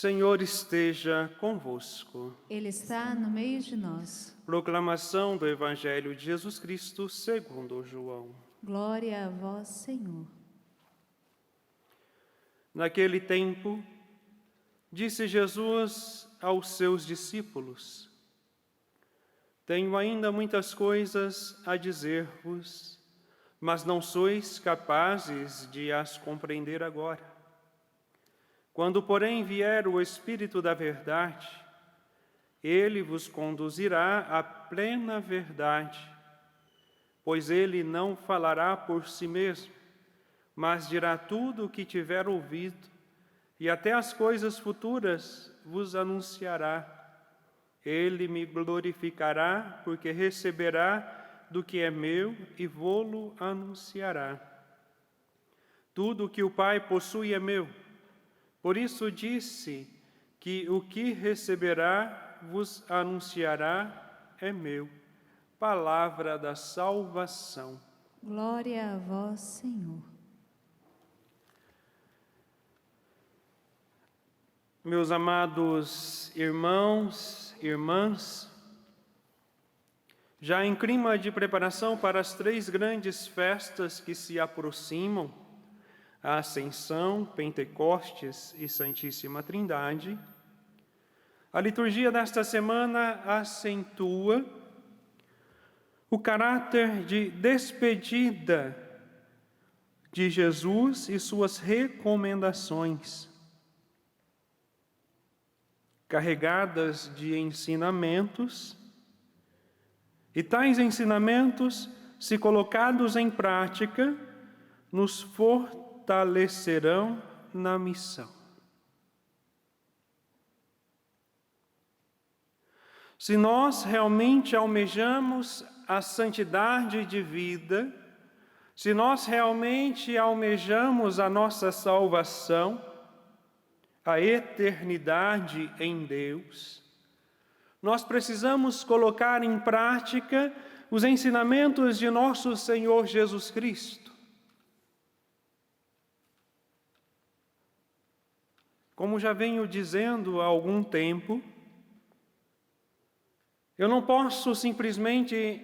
Senhor esteja convosco. Ele está no meio de nós. Proclamação do Evangelho de Jesus Cristo segundo João. Glória a vós, Senhor. Naquele tempo, disse Jesus aos seus discípulos: Tenho ainda muitas coisas a dizer-vos, mas não sois capazes de as compreender agora. Quando, porém, vier o Espírito da verdade, ele vos conduzirá à plena verdade, pois ele não falará por si mesmo, mas dirá tudo o que tiver ouvido, e até as coisas futuras vos anunciará. Ele me glorificará, porque receberá do que é meu e vô-lo anunciará. Tudo o que o Pai possui é meu. Por isso disse que o que receberá vos anunciará é meu. Palavra da salvação. Glória a vós, Senhor. Meus amados irmãos, irmãs, já em clima de preparação para as 3 grandes festas que se aproximam, a Ascensão, Pentecostes e Santíssima Trindade, a liturgia desta semana acentua o caráter de despedida de Jesus e suas recomendações, carregadas de ensinamentos, e tais ensinamentos, se colocados em prática, nos fortalecerão na missão. Se nós realmente almejamos a santidade de vida, se nós realmente almejamos a nossa salvação, a eternidade em Deus, nós precisamos colocar em prática os ensinamentos de nosso Senhor Jesus Cristo. Como já venho dizendo há algum tempo, eu não posso simplesmente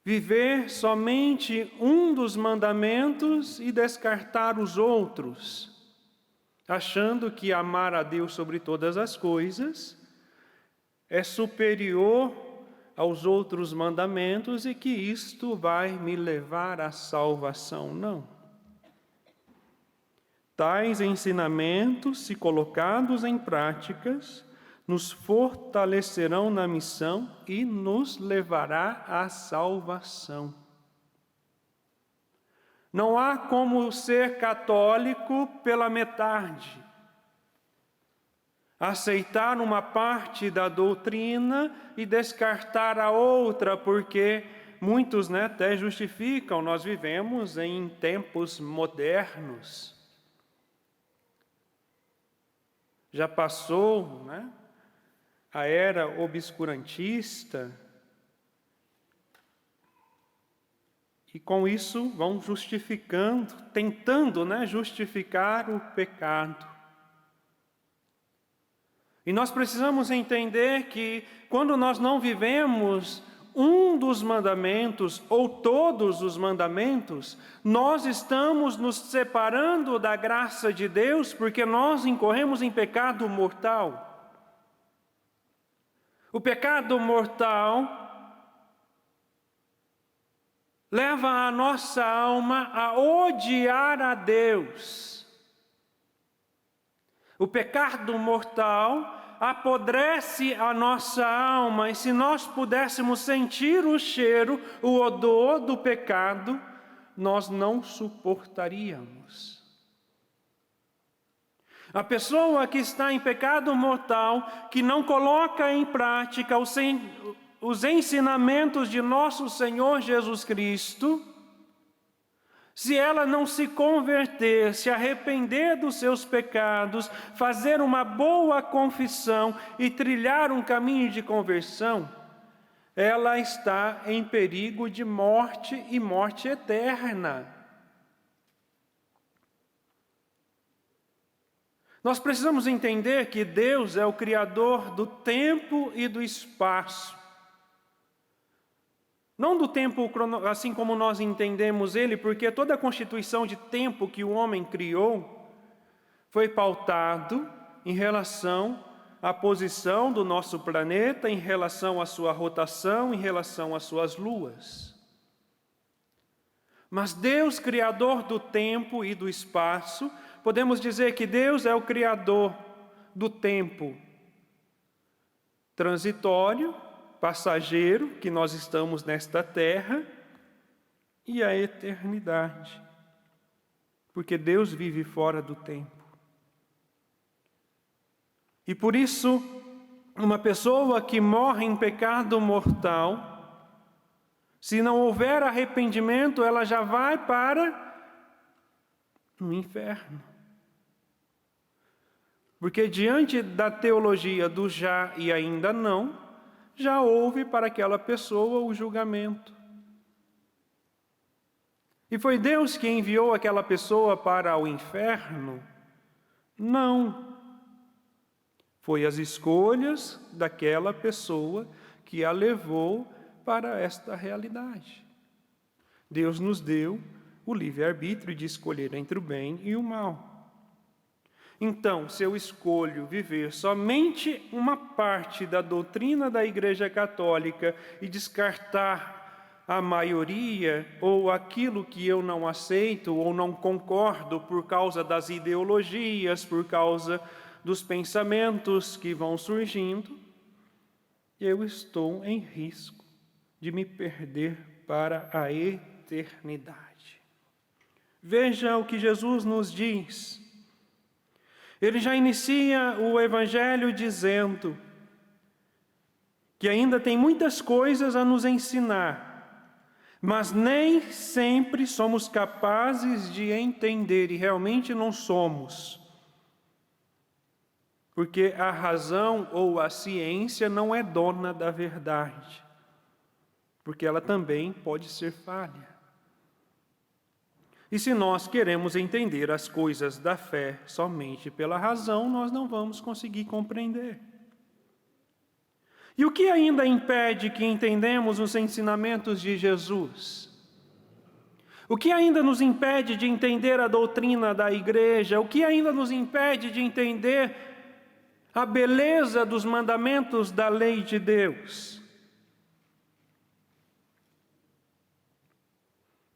viver somente um dos mandamentos e descartar os outros, achando que amar a Deus sobre todas as coisas é superior aos outros mandamentos e que isto vai me levar à salvação. Não. Tais ensinamentos, se colocados em práticas, nos fortalecerão na missão e nos levará à salvação. Não há como ser católico pela metade. Aceitar uma parte da doutrina e descartar a outra, porque muitos até justificam, nós vivemos em tempos modernos. Já passou, a era obscurantista, e com isso vão justificando, tentando justificar o pecado. E nós precisamos entender que quando nós não vivemos um dos mandamentos ou todos os mandamentos, nós estamos nos separando da graça de Deus porque nós incorremos em pecado mortal. O pecado mortal leva a nossa alma a odiar a Deus. O pecado mortal apodrece a nossa alma, e se nós pudéssemos sentir o cheiro, o odor do pecado, nós não suportaríamos. A pessoa que está em pecado mortal, que não coloca em prática os ensinamentos de nosso Senhor Jesus Cristo, se ela não se converter, se arrepender dos seus pecados, fazer uma boa confissão e trilhar um caminho de conversão, ela está em perigo de morte e morte eterna. Nós precisamos entender que Deus é o Criador do tempo e do espaço. Não do tempo assim como nós entendemos ele, porque toda a constituição de tempo que o homem criou foi pautado em relação à posição do nosso planeta, em relação à sua rotação, em relação às suas luas. Mas Deus, Criador do tempo e do espaço, podemos dizer que Deus é o Criador do tempo transitório, passageiro, que nós estamos nesta terra, e a eternidade, porque Deus vive fora do tempo. E por isso, uma pessoa que morre em pecado mortal, se não houver arrependimento, ela já vai para o inferno. Porque diante da teologia do já e ainda não, já houve para aquela pessoa o julgamento. E foi Deus que enviou aquela pessoa para o inferno? Não. Foi as escolhas daquela pessoa que a levou para esta realidade. Deus nos deu o livre-arbítrio de escolher entre o bem e o mal. Então, se eu escolho viver somente uma parte da doutrina da Igreja Católica e descartar a maioria ou aquilo que eu não aceito ou não concordo por causa das ideologias, por causa dos pensamentos que vão surgindo, eu estou em risco de me perder para a eternidade. Veja o que Jesus nos diz. Ele já inicia o Evangelho dizendo que ainda tem muitas coisas a nos ensinar, mas nem sempre somos capazes de entender, e realmente não somos. Porque a razão ou a ciência não é dona da verdade, porque ela também pode ser falha. E se nós queremos entender as coisas da fé somente pela razão, nós não vamos conseguir compreender. E o que ainda impede que entendamos os ensinamentos de Jesus? O que ainda nos impede de entender a doutrina da igreja? O que ainda nos impede de entender a beleza dos mandamentos da lei de Deus?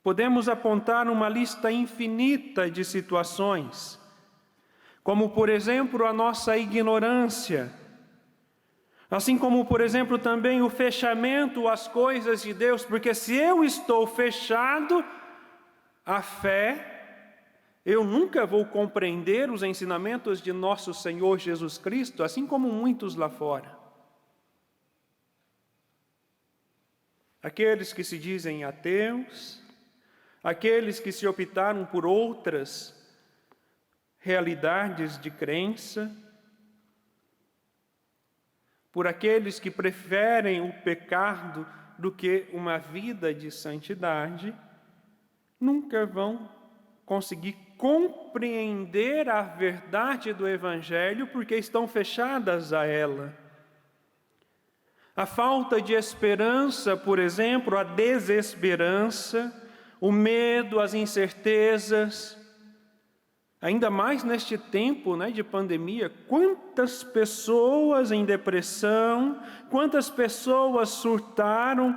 Podemos apontar uma lista infinita de situações, como, por exemplo, a nossa ignorância, assim como, por exemplo, também o fechamento às coisas de Deus, porque se eu estou fechado à fé, eu nunca vou compreender os ensinamentos de nosso Senhor Jesus Cristo, assim como muitos lá fora. Aqueles que se dizem ateus, aqueles que se optaram por outras realidades de crença, por aqueles que preferem o pecado do que uma vida de santidade, nunca vão conseguir compreender a verdade do Evangelho porque estão fechadas a ela. A falta de esperança, por exemplo, a desesperança, o medo, as incertezas, ainda mais neste tempo, de pandemia, quantas pessoas em depressão, quantas pessoas surtaram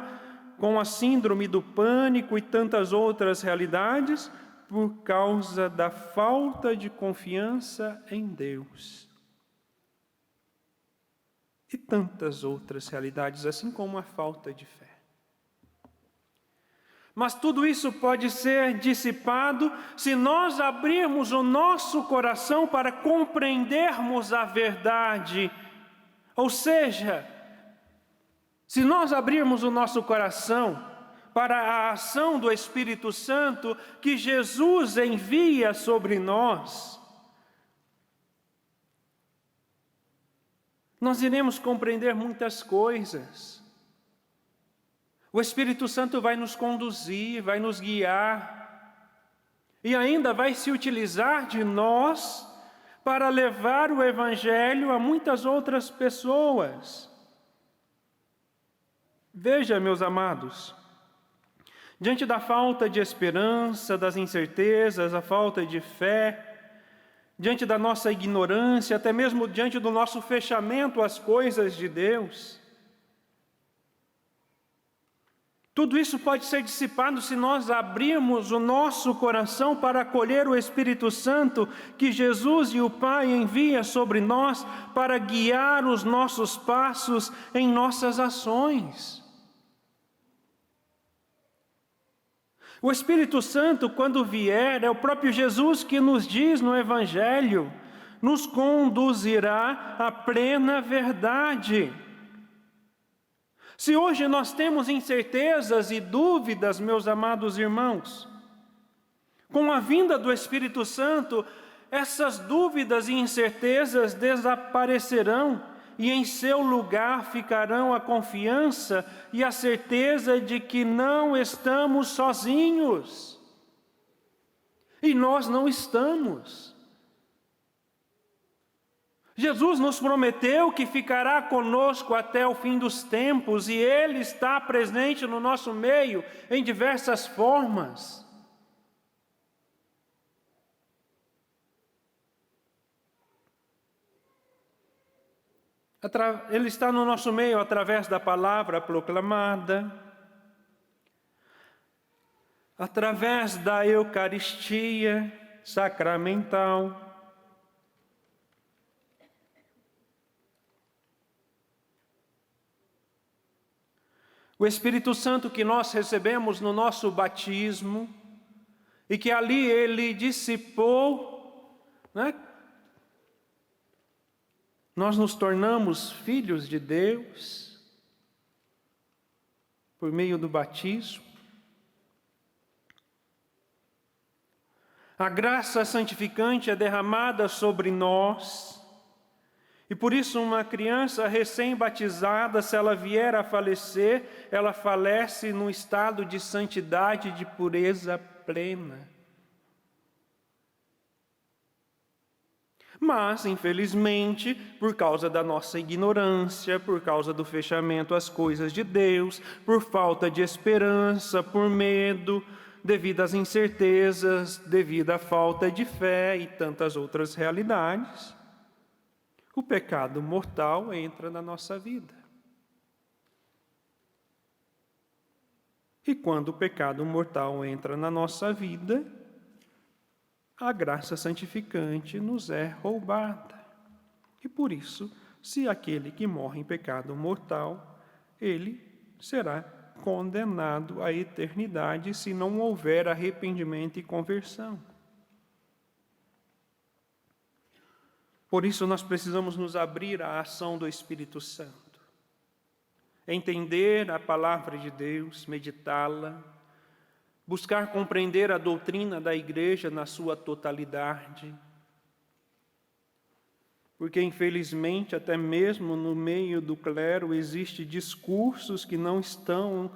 com a síndrome do pânico e tantas outras realidades por causa da falta de confiança em Deus. E tantas outras realidades, assim como a falta de fé. Mas tudo isso pode ser dissipado se nós abrirmos o nosso coração para compreendermos a verdade. Ou seja, se nós abrirmos o nosso coração para a ação do Espírito Santo que Jesus envia sobre nós, nós iremos compreender muitas coisas. O Espírito Santo vai nos conduzir, vai nos guiar, e ainda vai se utilizar de nós para levar o Evangelho a muitas outras pessoas. Veja, meus amados, diante da falta de esperança, das incertezas, a falta de fé, diante da nossa ignorância, até mesmo diante do nosso fechamento às coisas de Deus, tudo isso pode ser dissipado se nós abrirmos o nosso coração para acolher o Espírito Santo que Jesus e o Pai envia sobre nós para guiar os nossos passos em nossas ações. O Espírito Santo, quando vier, é o próprio Jesus que nos diz no Evangelho, nos conduzirá à plena verdade. Se hoje nós temos incertezas e dúvidas, meus amados irmãos, com a vinda do Espírito Santo, essas dúvidas e incertezas desaparecerão e em seu lugar ficarão a confiança e a certeza de que não estamos sozinhos. E nós não estamos. Jesus nos prometeu que ficará conosco até o fim dos tempos e Ele está presente no nosso meio em diversas formas. Ele está no nosso meio através da palavra proclamada, através da Eucaristia sacramental, o Espírito Santo que nós recebemos no nosso batismo e que ali Ele dissipou, né? Nós nos tornamos filhos de Deus por meio do batismo. A graça santificante é derramada sobre nós. E por isso uma criança recém-batizada, se ela vier a falecer, ela falece num estado de santidade, de pureza plena. Mas, infelizmente, por causa da nossa ignorância, por causa do fechamento às coisas de Deus, por falta de esperança, por medo, devido às incertezas, devido à falta de fé e tantas outras realidades, o pecado mortal entra na nossa vida. E quando o pecado mortal entra na nossa vida, a graça santificante nos é roubada. E por isso, se aquele que morre em pecado mortal, ele será condenado à eternidade se não houver arrependimento e conversão. Por isso nós precisamos nos abrir à ação do Espírito Santo, entender a palavra de Deus, meditá-la, buscar compreender a doutrina da igreja na sua totalidade, porque infelizmente até mesmo no meio do clero existem discursos que não estão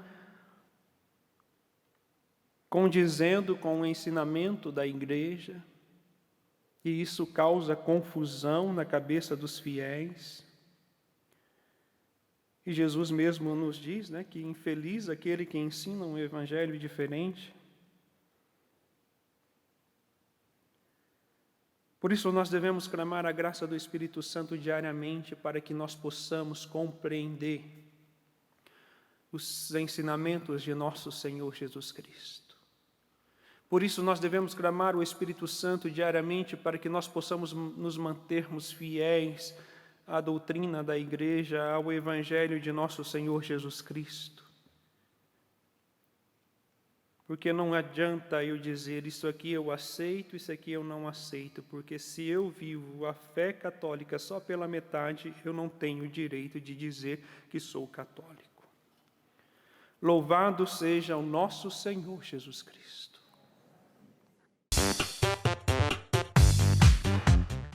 condizendo com o ensinamento da igreja, e isso causa confusão na cabeça dos fiéis. E Jesus mesmo nos diz, né, que infeliz aquele que ensina um evangelho diferente. Por isso nós devemos clamar a graça do Espírito Santo diariamente para que nós possamos compreender os ensinamentos de nosso Senhor Jesus Cristo. Por isso nós devemos clamar o Espírito Santo diariamente para que nós possamos nos mantermos fiéis à doutrina da igreja, ao Evangelho de nosso Senhor Jesus Cristo. Porque não adianta eu dizer isso aqui eu aceito, isso aqui eu não aceito, porque se eu vivo a fé católica só pela metade, eu não tenho direito de dizer que sou católico. Louvado seja o nosso Senhor Jesus Cristo.